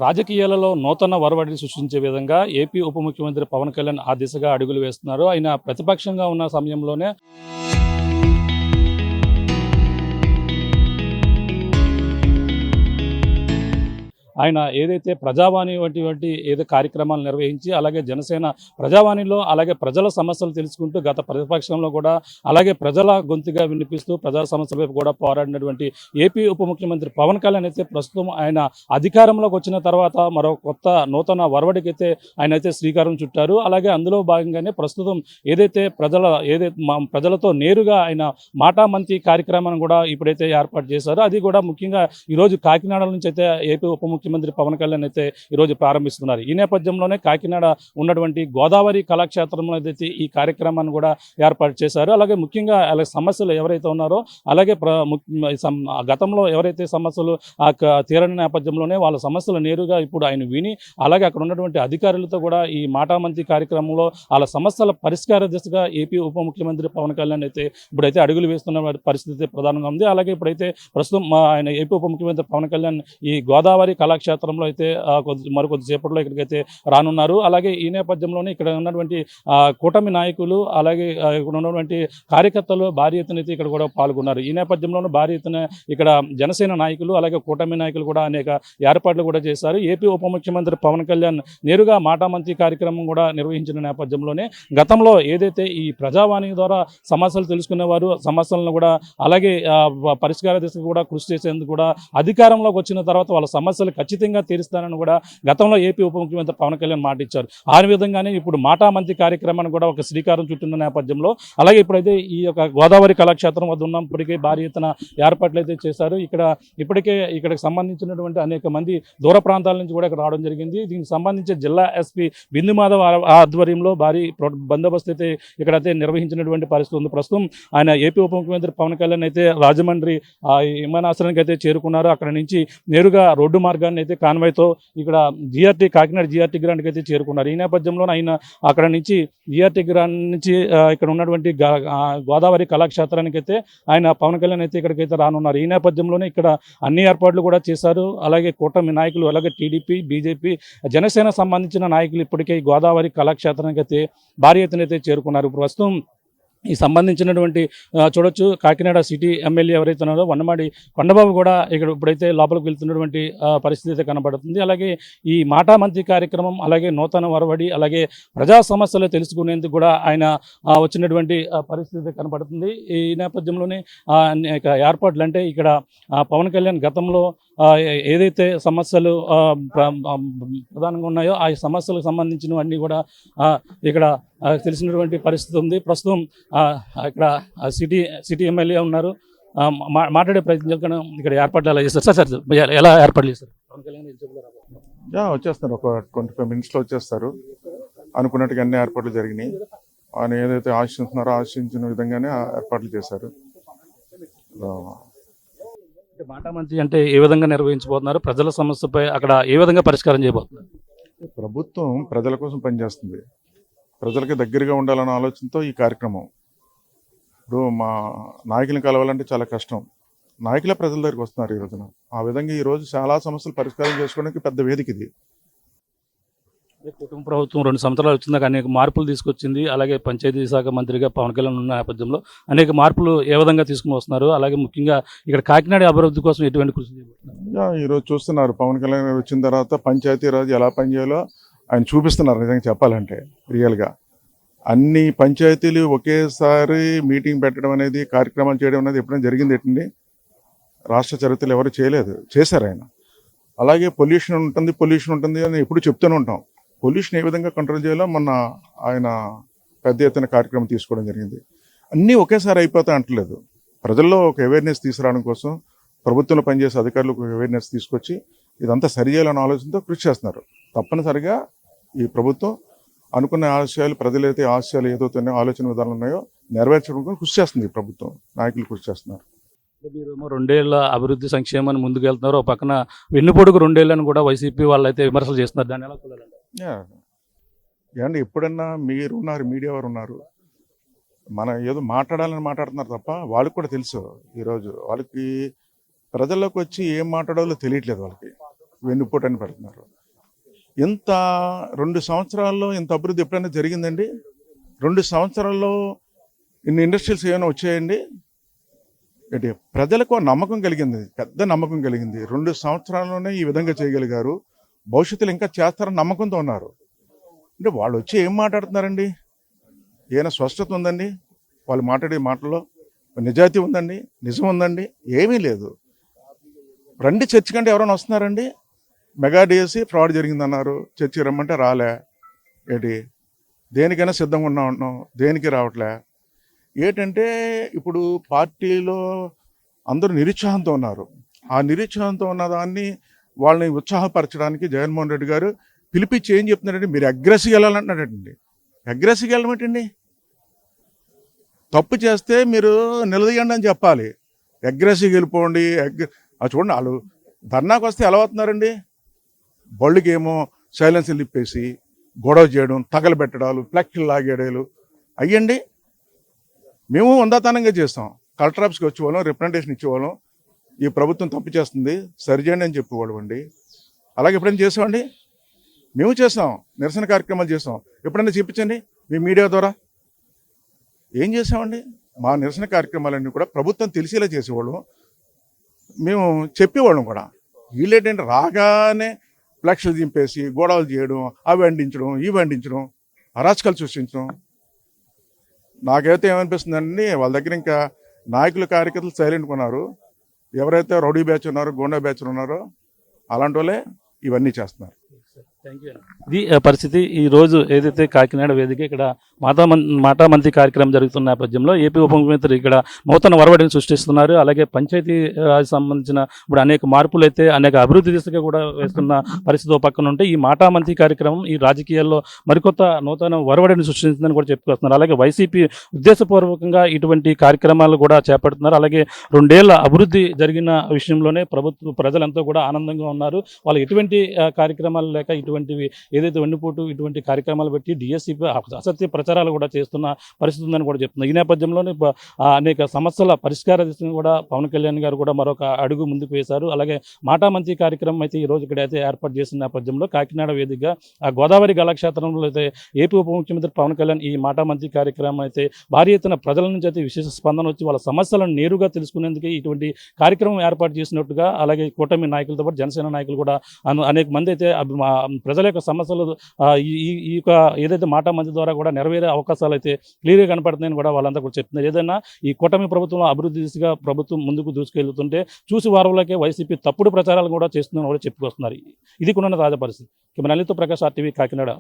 రాజకీయాలలో నూతన ఒరవడిని సృష్టించే విధంగా ఏపీ ఉప ముఖ్యమంత్రి పవన్ కళ్యాణ్ ఆ దిశగా అడుగులు వేస్తున్నారు. ఆయన ప్రతిపక్షంగా ఉన్న సమయంలోనే ఆయన ఏదైతే ప్రజావాణి వంటి ఏదో కార్యక్రమాలు నిర్వహించి అలాగే జనసేన ప్రజావాణిలో అలాగే ప్రజల సమస్యలు తెలుసుకుంటూ గత ప్రతిపక్షంలో కూడా అలాగే ప్రజల గొంతుగా వినిపిస్తూ ప్రజా సమస్యల వైపు కూడా పోరాడినటువంటి ఏపీ ఉప ముఖ్యమంత్రి పవన్ కళ్యాణ్ అయితే ప్రస్తుతం ఆయన అధికారంలోకి వచ్చిన తర్వాత మరో కొత్త నూతన ఒరవడికైతే ఆయన అయితే శ్రీకారం చుట్టారు. అలాగే అందులో భాగంగానే ప్రస్తుతం ఏదైతే ప్రజలతో నేరుగా ఆయన మాటామంతి కార్యక్రమాన్ని కూడా ఇప్పుడైతే ఏర్పాటు చేశారో అది కూడా ముఖ్యంగా ఈరోజు కాకినాడ నుంచి అయితే ఏపీ ఉప ముఖ్యమంత్రి పవన్ కళ్యాణ్ అయితే ఈరోజు ప్రారంభిస్తున్నారు. ఈ నేపథ్యంలోనే కాకినాడ ఉన్నటువంటి గోదావరి కళాక్షేత్రంలో అయితే ఈ కార్యక్రమాన్ని కూడా ఏర్పాటు చేశారు. అలాగే ముఖ్యంగా అలాగే సమస్యలు ఎవరైతే ఉన్నారో అలాగే గతంలో ఎవరైతే సమస్యలు తీరని నేపథ్యంలోనే వాళ్ళ సమస్యలు నేరుగా ఇప్పుడు ఆయన విని అలాగే అక్కడ ఉన్నటువంటి అధికారులతో కూడా ఈ మాటామంతి కార్యక్రమంలో వాళ్ళ సమస్యల పరిష్కార దిశగా ఏపీ ఉప ముఖ్యమంత్రి పవన్ కళ్యాణ్ అయితే ఇప్పుడైతే అడుగులు వేస్తున్న పరిస్థితి ప్రధానంగా ఉంది. అలాగే ఇప్పుడైతే ప్రస్తుతం ఆయన ఏపీ ఉప ముఖ్యమంత్రి పవన్ కళ్యాణ్ ఈ గోదావరి కళాక్షేత్రంలో అయితే మరికొద్దిసేపట్లో ఇక్కడికైతే రానున్నారు. అలాగే ఈ నేపథ్యంలోనే ఇక్కడ ఉన్నటువంటి కూటమి నాయకులు అలాగే ఇక్కడ ఉన్నటువంటి కార్యకర్తలు భారీ ఎత్తున అయితే ఇక్కడ కూడా పాల్గొన్నారు. ఈ నేపథ్యంలోనూ భారీ ఎత్తున ఇక్కడ జనసేన నాయకులు అలాగే కూటమి నాయకులు కూడా అనేక ఏర్పాట్లు కూడా చేశారు. ఏపీ ఉప ముఖ్యమంత్రి పవన్ కళ్యాణ్ నేరుగా మాటామంతి కార్యక్రమం కూడా నిర్వహించిన నేపథ్యంలోనే గతంలో ఏదైతే ఈ ప్రజావాణి ద్వారా సమస్యలు తెలుసుకునేవారు సమస్యలను కూడా అలాగే పరిష్కార దిశగా కూడా కృషి చేసేందుకు కూడా అధికారంలోకి వచ్చిన తర్వాత వాళ్ళ సమస్యలు ఖచ్చితంగా తీరుస్తానని కూడా గతంలో ఏపీ ఉప ముఖ్యమంత్రి పవన్ కళ్యాణ్ మాట ఇచ్చారు. ఆ విధంగానే ఇప్పుడు మాటామంతి కార్యక్రమాన్ని కూడా ఒక శ్రీకారం చుట్టిన నేపథ్యంలో అలాగే ఇప్పుడైతే ఈ యొక్క గోదావరి కళాక్షేత్రం వద్ద ఉన్నప్పటికీ భారీ ఎత్తున ఏర్పాట్లు అయితే చేశారు. ఇప్పటికే ఇక్కడికి సంబంధించినటువంటి అనేక మంది దూర ప్రాంతాల నుంచి కూడా ఇక్కడ రావడం జరిగింది. దీనికి సంబంధించి జిల్లా ఎస్పీ బిందు మాధవ్ ఆధ్వర్యంలో భారీ బందోబస్తు అయితే ఇక్కడైతే నిర్వహించినటువంటి పరిస్థితి ఉంది. ప్రస్తుతం ఆయన ఏపీ ఉప ముఖ్యమంత్రి పవన్ కళ్యాణ్ అయితే రాజమండ్రి విమానాశ్రయానికి అయితే చేరుకున్నారు. అక్కడ నుంచి నేరుగా రోడ్డు మార్గాన్ని అయితే కాన్వాయ్తో ఇక్కడ కాకినాడ జిఆర్టీ గ్రాండ్కి అయితే చేరుకున్నారు. ఈ నేపథ్యంలో ఆయన అక్కడ నుంచి జిఆర్టీ గ్రాండ్ నుంచి ఇక్కడ ఉన్నటువంటి గోదావరి కళాక్షేత్రానికి అయితే ఆయన పవన్ కళ్యాణ్ అయితే ఇక్కడికైతే రానున్నారు. ఈ నేపథ్యంలోనే ఇక్కడ అన్ని ఏర్పాట్లు కూడా చేశారు. అలాగే కూటమి నాయకులు అలాగే టీడీపీ బీజేపీ జనసేన సంబంధించిన నాయకులు ఇప్పటికే గోదావరి కళాక్షేత్రానికి అయితే భారీ ఎత్తున అయితే చేరుకున్నారు. ప్రస్తుతం ఈ సంబంధించినటువంటి చూడొచ్చు కాకినాడ సిటీ ఎమ్మెల్యే ఎవరైతే ఉన్నారో వన్నమాడి కొండబాబు కూడా ఇక్కడ ఇప్పుడైతే లోపలికి వెళ్తున్నటువంటి పరిస్థితి అయితే కనబడుతుంది. అలాగే ఈ మాటామంతి కార్యక్రమం అలాగే నూతన ఒరవడి అలాగే ప్రజా సమస్యలు తెలుసుకునేందుకు కూడా ఆయన వచ్చినటువంటి పరిస్థితి కనబడుతుంది. ఈ నేపథ్యంలోనే ఏర్పాట్లు అంటే ఇక్కడ పవన్ కళ్యాణ్ గతంలో ఏదైతే సమస్యలు ప్రధానంగా ఉన్నాయో ఆ సమస్యలకు సంబంధించినవన్నీ కూడా ఇక్కడ తెలిసినటువంటి పరిస్థితి ఉంది. ప్రస్తుతం ఇక్కడ సిటీ ఎమ్మెల్యే ఉన్నారు, మాట్లాడే ప్రయత్నం చేయడం ఇక్కడ ఏర్పాట్లు ఎలా చేస్తారు సార్? ఎలా ఏర్పాట్లు చేస్తారు? వచ్చేస్తారు, ఒక 25 minutesలో వచ్చేస్తారు. అనుకున్నట్టుగా అన్ని ఏర్పాట్లు జరిగినాయి. ఆయన ఏదైతే ఆశిస్తున్నారో ఆశించిన విధంగానే ఏర్పాట్లు చేశారు. మాటామంతి అంటే ఏ విధంగా నిర్వహించబోతున్నారు? ప్రజల సమస్యపై అక్కడ ఏ విధంగా పరిష్కారం చేయబోతున్నారు? ప్రభుత్వం ప్రజల కోసం పనిచేస్తుంది, ప్రజలకి దగ్గరగా ఉండాలన్న ఆలోచనతో ఈ కార్యక్రమం. ఇప్పుడు మా నాయకులను కలవాలంటే చాలా కష్టం, నాయకులే ప్రజల దగ్గరికి వస్తున్నారు ఈ రోజున. ఆ విధంగా ఈరోజు చాలా సమస్యలు పరిష్కారం చేసుకోవడానికి పెద్ద వేదిక ఇది. కుటుంబ ప్రభుత్వం 2 సంవత్సరాలు వచ్చిందాక అనేక మార్పులు తీసుకొచ్చింది. అలాగే పంచాయతీ శాఖ మంత్రిగా పవన్ కళ్యాణ్ ఉన్న నేపథ్యంలో అనేక మార్పులు ఏ విధంగా తీసుకుని వస్తున్నారు? అలాగే ముఖ్యంగా ఇక్కడ కాకినాడ అభివృద్ధి కోసం ఎటువంటి కృషి చేయబోతున్నారు? ఈరోజు చూస్తున్నారు, పవన్ కళ్యాణ్ వచ్చిన తర్వాత పంచాయతీరాజ్ ఎలా పనిచేయాలో ఆయన చూపిస్తున్నారు. నిజంగా చెప్పాలంటే రియల్గా అన్ని పంచాయతీలు ఒకేసారి మీటింగ్ పెట్టడం అనేది, కార్యక్రమాలు చేయడం అనేది ఎప్పుడైనా జరిగింది ఏంటండి? రాష్ట్ర చరిత్రలు ఎవరు చేయలేదు, చేశారు ఆయన. అలాగే పొల్యూషన్ ఉంటుంది అని ఎప్పుడు చెప్తూనే ఉంటాం. పొల్యూషన్ ఏ విధంగా కంట్రోల్ చేయాలో మొన్న ఆయన పెద్ద ఎత్తున కార్యక్రమం తీసుకోవడం జరిగింది. అన్నీ ఒకేసారి అయిపోతాయి అంటలేదు. ప్రజల్లో ఒక అవేర్నెస్ తీసుకురావడం కోసం ప్రభుత్వంలో పనిచేసే అధికారులకు ఒక అవేర్నెస్ తీసుకొచ్చి ఇదంతా సరి చేయాలన్న ఆలోచనతో కృషి చేస్తున్నారు. తప్పనిసరిగా ఈ ప్రభుత్వం అనుకున్న ఆశయాలు, ప్రజలైతే ఆశయాలు ఏదైతే ఆలోచన విధానాలు ఉన్నాయో నెరవేర్చడం కృషి చేస్తుంది. ఈ ప్రభుత్వం నాయకులు కృషి చేస్తున్నారు. మీరేమో 2 ఏళ్ల అభివృద్ధి సంక్షేమాన్ని ముందుకు వెళ్తున్నారు, ఒక పక్కన వెన్నుపొడుగు 2 ఏళ్లను కూడా వైసీపీ వాళ్ళు అయితే విమర్శలు చేస్తున్నారు. దాన్ని ఎలా చూడాలంటే ఏమండి, ఎప్పుడన్నా మీరున్నారు, మీడియా వారు ఉన్నారు, మనం ఏదో మాట్లాడాలని మాట్లాడుతున్నారు తప్ప వాళ్ళకి కూడా తెలుసు. ఈరోజు వాళ్ళకి ప్రజల్లోకి వచ్చి ఏం మాట్లాడాలో తెలియట్లేదు వాళ్ళకి. వెన్నుపోటు అని పెడుతున్నారు. ఇంత 2 సంవత్సరాల్లో ఇంత అభివృద్ధి ఎప్పుడైనా జరిగిందండి? 2 సంవత్సరాల్లో ఇన్ని ఇండస్ట్రీస్ ఏమైనా వచ్చాయండి? ఏంటి ప్రజలకు నమ్మకం కలిగింది, పెద్ద నమ్మకం కలిగింది. 2 సంవత్సరాల్లోనే ఈ విధంగా చేయగలిగారు, భవిష్యత్తులో ఇంకా చేస్తారని నమ్మకంతో ఉన్నారు. అంటే వాళ్ళు వచ్చి ఏం మాట్లాడుతున్నారండి? ఏమైనా స్పష్టత ఉందండి వాళ్ళు మాట్లాడే మాటల్లో? నిజాయితీ ఉందండి? నిజం ఉందండి? ఏమీ లేదు. రండి చర్చకంటే ఎవరైనా వస్తున్నారండి? మెగా డిఎస్సి ఫ్రాడ్ జరిగిందన్నారు, చర్చి రమ్మంటే రాలే. ఏంటి దేనికైనా సిద్ధంగా ఉన్నాం, దేనికి రావట్లే. ఏంటంటే ఇప్పుడు పార్టీలో అందరూ నిరుత్సాహంతో ఉన్నారు. ఆ నిరుత్సాహంతో ఉన్న దాన్ని వాళ్ళని ఉత్సాహపరచడానికి జగన్మోహన్ రెడ్డి గారు పిలిపించి ఏం చెప్తున్నారంటే, మీరు అగ్రెసివ్గా వెళ్ళాలంటున్నాడండి. అగ్రెసివ్గా వెళ్ళమేంటండి? తప్పు చేస్తే మీరు నిలదీయండి అని చెప్పాలి. అగ్రెసివ్గా వెళ్ళిపోండి. చూడండి, వాళ్ళు ధర్నాకు వస్తే ఎలా అవుతున్నారండి? బళ్ళుకేమో సైలెన్స్లు తిప్పేసి గొడవ చేయడం, తగలబెట్టడాలు, ఫ్లెక్స్లు లాగేడాలు అయ్యండి. మేము వందాతనంగా చేస్తాం. కలెక్టర్ ఆఫీస్కి వచ్చేవాళ్ళం, రిప్రజెంటేషన్ ఇచ్చేవాళ్ళం, ఈ ప్రభుత్వం తప్పు చేస్తుంది సరిచేయండి అని చెప్పేవాడు అండి. అలాగే ఎప్పుడైనా చేసామండి? మేము చేస్తాం, నిరసన కార్యక్రమాలు చేస్తాం. ఎప్పుడైనా చూపించండి మీ మీడియా ద్వారా. ఏం చేసామండి? మా నిరసన కార్యక్రమాలన్నీ కూడా ప్రభుత్వం తెలిసేలా చేసేవాళ్ళం, మేము చెప్పేవాళ్ళం కూడా. వీళ్ళేంటంటే రాగానే ఫ్లెక్స్లు దింపేసి గొడవలు చేయడం, అవి వండించడం, ఇవి వండించడం, అరాచకాలు సృష్టించడం. నాకైతే ఏమనిపిస్తుందండి, వాళ్ళ దగ్గర ఇంకా నాయకులు కార్యకర్తలు సైలెంట్గా ఉన్నారు. ఎవరైతే రౌడీ బ్యాచ్ ఉన్నారో, గోండా బ్యాచ్ ఉన్నారో అలాంటి వాళ్ళే ఇవన్నీ చేస్తున్నారు. ఇది పరిస్థితి. ఈ రోజు ఏదైతే కాకినాడ వేదిక ఇక్కడ మాటా మంత్రి కార్యక్రమం జరుగుతున్న నేపథ్యంలో ఏపీ ఉప ముఖ్యమంత్రి ఇక్కడ నూతన ఒరవడిని సృష్టిస్తున్నారు. అలాగే పంచాయతీ రాజ్ సంబంధించిన ఇప్పుడు అనేక మార్పులు అయితే అనేక అభివృద్ధి దిశగా కూడా వేస్తున్న పరిస్థితి పక్కన ఉంటే ఈ మాటా మంత్రి కార్యక్రమం ఈ రాజకీయాల్లో మరికొత్త నూతన ఒరవడిని సృష్టించిందని కూడా చెప్పుకొస్తున్నారు. అలాగే వైసీపీ ఉద్దేశపూర్వకంగా ఇటువంటి కార్యక్రమాలు కూడా చేపడుతున్నారు. అలాగే 2 ఏళ్ల అభివృద్ధి జరిగిన విషయంలోనే ప్రజలంతా కూడా ఆనందంగా ఉన్నారు. వాళ్ళు ఎటువంటి కార్యక్రమాలు లేక ఇటువంటివి ఏదైతే వెన్నుపోటు ఇటువంటి కార్యక్రమాలు పెట్టి డిఎస్సీ అసత్య ప్రచారాలు కూడా చేస్తున్న పరిస్థితి ఉందని కూడా చెప్తున్నారు. ఈ నేపథ్యంలోనే అనేక సమస్యల పరిష్కార దిశగా కూడా పవన్ కళ్యాణ్ గారు కూడా మరొక అడుగు ముందుకు వేశారు. అలాగే మాటా మంత్రి కార్యక్రమం అయితే ఈ రోజు ఇక్కడైతే ఏర్పాటు చేసిన నేపథ్యంలో కాకినాడ వేదికగా ఆ గోదావరి కళాక్షేత్రంలో అయితే ఏపీ ఉప ముఖ్యమంత్రి పవన్ కళ్యాణ్ ఈ మాటా మంత్రి కార్యక్రమం అయితే భారీ ఎత్తున ప్రజల నుంచి అయితే విశేష స్పందన వచ్చి వాళ్ళ సమస్యలను నేరుగా తెలుసుకునేందుకే ఇటువంటి కార్యక్రమం ఏర్పాటు చేసినట్టుగా, అలాగే కూటమి నాయకులతో పాటు జనసేన నాయకులు కూడా అనేక మంది అయితే ప్రజల యొక్క సమస్యలు ఈ యొక్క ఏదైతే మాటా మంత్రి ద్వారా కూడా నెరవేరే అవకాశాలు అయితే క్లియర్గా కనపడుతున్నాయని కూడా వాళ్ళంతా కూడా చెప్తున్నారు. ఏదైనా ఈ కూటమి ప్రభుత్వంలో అభివృద్ధి దిశగా ప్రభుత్వం ముందుకు దూసుకెళ్తుంటే చూసి వారంలోకే వైసీపీ తప్పుడు ప్రచారాలు కూడా చేస్తుందని కూడా చెప్పుకొస్తున్నారు. ఇది కూడా తాజా పరిస్థితి. కెమెరా అనిల్తో ప్రకాష్ RTV కాకినాడ.